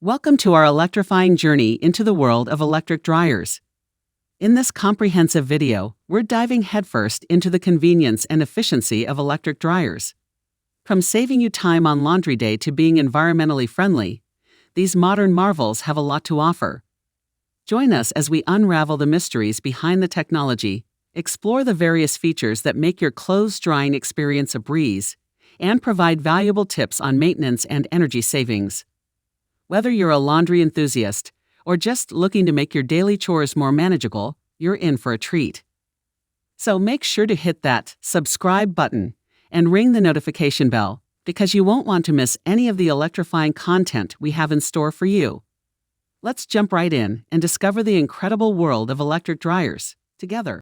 Welcome to our electrifying journey into the world of electric dryers. In this comprehensive video, we're diving headfirst into the convenience and efficiency of electric dryers. From saving you time on laundry day to being environmentally friendly, these modern marvels have a lot to offer. Join us as we unravel the mysteries behind the technology, explore the various features that make your clothes drying experience a breeze, and provide valuable tips on maintenance and energy savings. Whether you're a laundry enthusiast or just looking to make your daily chores more manageable, you're in for a treat. So make sure to hit that subscribe button and ring the notification bell because you won't want to miss any of the electrifying content we have in store for you. Let's jump right in and discover the incredible world of electric dryers together.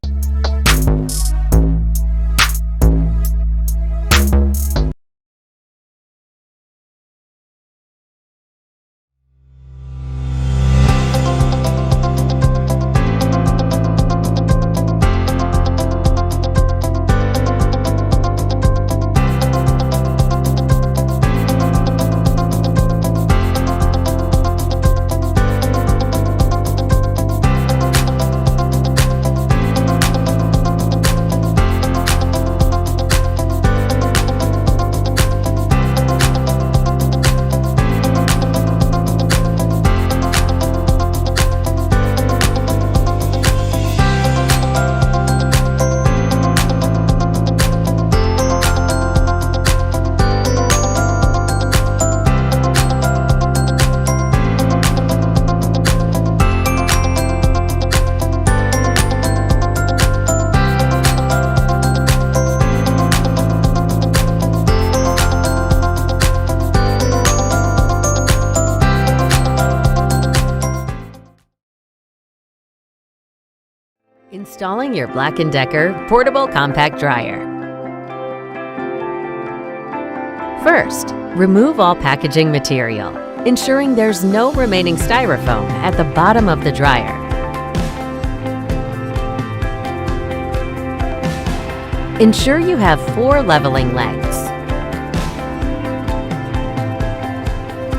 Installing your Black & Decker portable compact dryer. First, remove all packaging material, ensuring there's no remaining styrofoam at the bottom of the dryer. Ensure you have 4 leveling legs.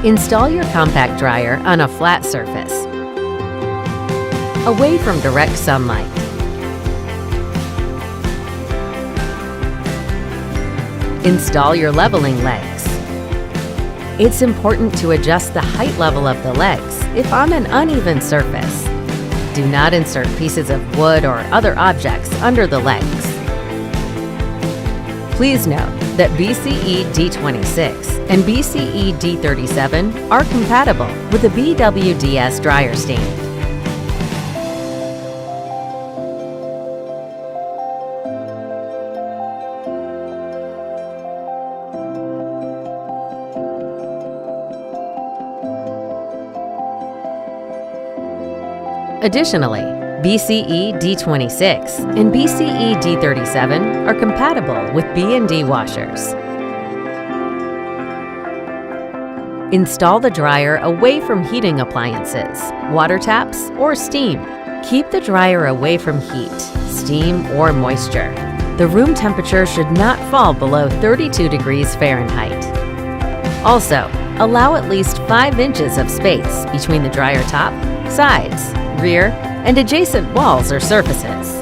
Install your compact dryer on a flat surface, away from direct sunlight. Install your leveling legs. It's important to adjust the height level of the legs if on an uneven surface. Do not insert pieces of wood or other objects under the legs. Please note that BCE D26 and BCE D37 are compatible with the BWDS dryer stand. Additionally, BCE D26 and BCE D37 are compatible with B&D washers. Install the dryer away from heating appliances, water taps, or steam. Keep the dryer away from heat, steam, or moisture. The room temperature should not fall below 32 degrees Fahrenheit. Also, allow at least 5 inches of space between the dryer top, sides, rear, and adjacent walls or surfaces.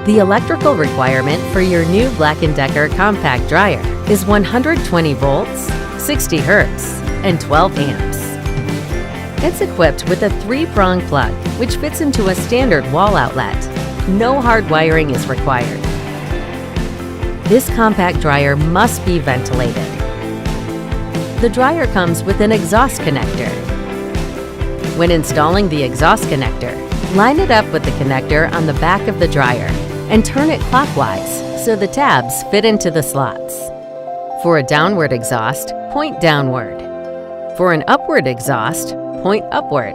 The electrical requirement for your new Black & Decker compact dryer is 120 volts, 60 Hz, and 12 amps. It's equipped with a 3-prong plug, which fits into a standard wall outlet. No hard wiring is required. This compact dryer must be ventilated. The dryer comes with an exhaust connector. When installing the exhaust connector, line it up with the connector on the back of the dryer and turn it clockwise so the tabs fit into the slots. For a downward exhaust, point downward. For an upward exhaust, point upward.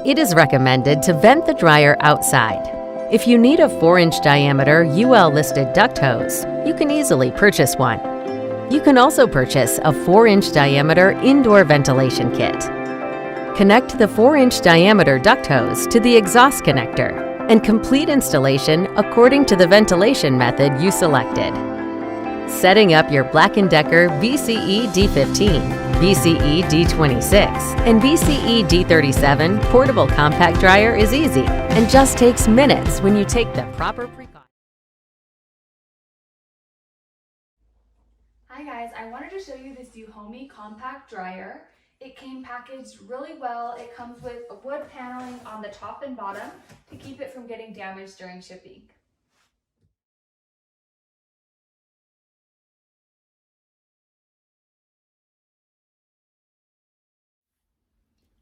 It is recommended to vent the dryer outside. If you need a 4-inch diameter UL-listed duct hose, you can easily purchase one. You can also purchase a 4-inch diameter indoor ventilation kit. Connect the 4-inch diameter duct hose to the exhaust connector and complete installation according to the ventilation method you selected. Setting up your Black & Decker BCE D15 BCE D26 and BCE D37 portable compact dryer is easy and just takes minutes when you take the proper precautions. Hi guys, I wanted to show you this Homey compact dryer. It came packaged really well. It comes with a wood paneling on the top and bottom to keep it from getting damaged during shipping.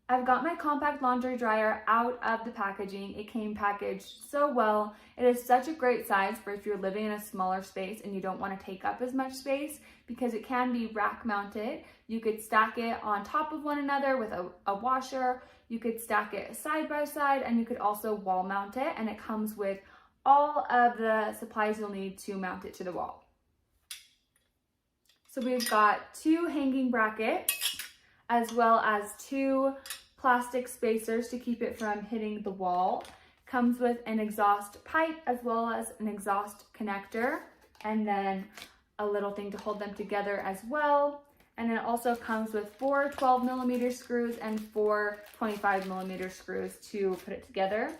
I've got my compact laundry dryer out of the packaging. It came packaged so well. It is such a great size for if you're living in a smaller space and you don't want to take up as much space, because it can be rack mounted. You could stack it on top of one another with a washer. You could stack it side by side, and you could also wall mount it, and it comes with all of the supplies you'll need to mount it to the wall. So we've got 2 hanging brackets, as well as 2 plastic spacers to keep it from hitting the wall. Comes with an exhaust pipe as well as an exhaust connector, and then a little thing to hold them together as well. And then it also comes with 4 12mm screws and 4 25mm screws to put it together,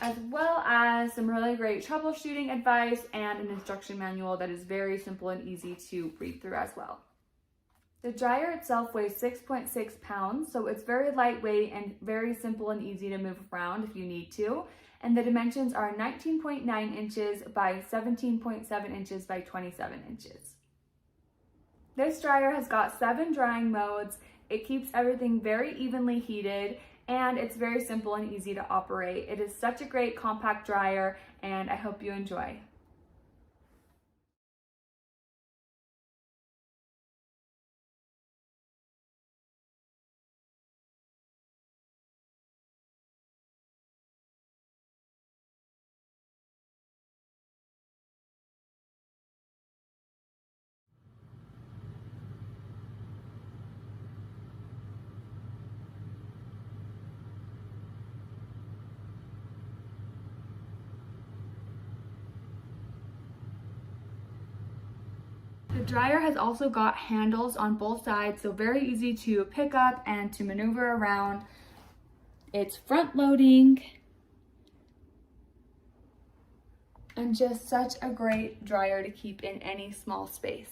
as well as some really great troubleshooting advice and an instruction manual that is very simple and easy to read through as well. The dryer itself weighs 6.6 pounds, so it's very lightweight and very simple and easy to move around if you need to. And the dimensions are 19.9 inches by 17.7 inches by 27 inches. This dryer has got 7 drying modes. It keeps everything very evenly heated, and it's very simple and easy to operate. It is such a great compact dryer, and I hope you enjoy. The dryer has also got handles on both sides, so very easy to pick up and to maneuver around. It's front loading and just such a great dryer to keep in any small space.